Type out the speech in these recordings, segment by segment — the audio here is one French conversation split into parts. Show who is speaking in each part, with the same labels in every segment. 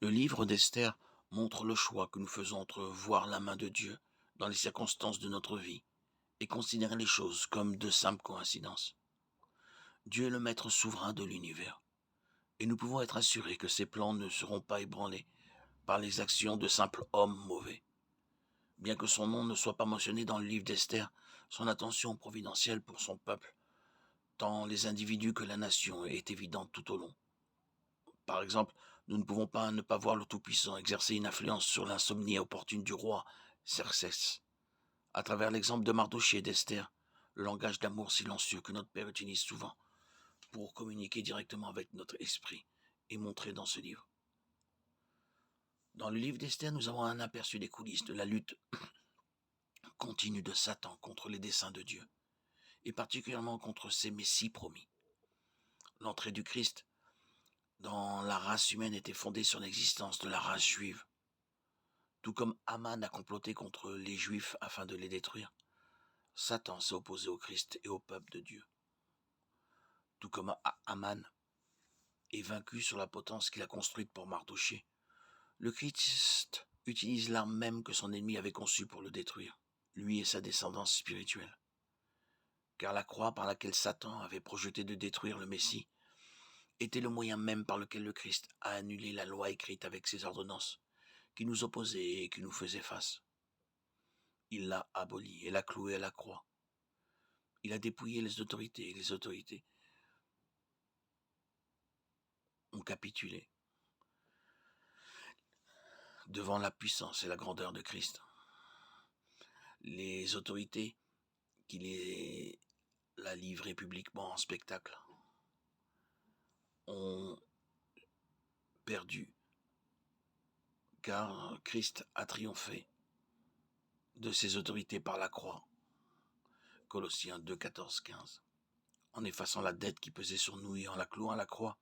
Speaker 1: Le livre d'Esther montre le choix que nous faisons entre voir la main de Dieu dans les circonstances de notre vie et considérer les choses comme de simples coïncidences. Dieu est le maître souverain de l'univers, et nous pouvons être assurés que ses plans ne seront pas ébranlés par les actions de simples hommes mauvais. Bien que son nom ne soit pas mentionné dans le livre d'Esther, son attention providentielle pour son peuple, tant les individus que la nation, est évidente tout au long. Par exemple, nous ne pouvons pas ne pas voir le Tout-Puissant exercer une influence sur l'insomnie opportune du roi Xerxès. À travers l'exemple de Mardochée et d'Esther, le langage d'amour silencieux que notre Père utilise souvent pour communiquer directement avec notre esprit est montré dans ce livre. Dans le livre d'Esther, nous avons un aperçu des coulisses de la lutte continue de Satan contre les desseins de Dieu, et particulièrement contre ses messies promis. L'entrée du Christ dans la race humaine était fondée sur l'existence de la race juive. Tout comme Haman a comploté contre les Juifs afin de les détruire, Satan s'est opposé au Christ et au peuple de Dieu. Tout comme Haman est vaincu sur la potence qu'il a construite pour Mardochée, le Christ utilise l'arme même que son ennemi avait conçue pour le détruire, lui et sa descendance spirituelle. Car la croix par laquelle Satan avait projeté de détruire le Messie était le moyen même par lequel le Christ a annulé la loi écrite avec ses ordonnances, qui nous opposait et qui nous faisait face. Il l'a abolie et l'a cloué à la croix. Il a dépouillé les autorités et les autorités ont capitulé devant la puissance et la grandeur de Christ. Les autorités qui la livraient publiquement en spectacle ont perdu, car Christ a triomphé de ses autorités par la croix. Colossiens 2, 14, 15. En effaçant la dette qui pesait sur nous et en la clouant à la croix,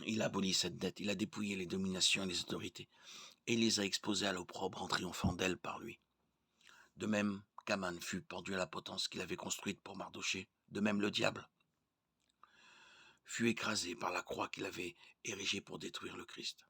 Speaker 1: il a aboli cette dette, il a dépouillé les dominations et les autorités, et les a exposées à l'opprobre en triomphant d'elles par lui. De même qu'Aman fut pendu à la potence qu'il avait construite pour Mardochée, de même le diable fut écrasé par la croix qu'il avait érigée pour détruire le Christ.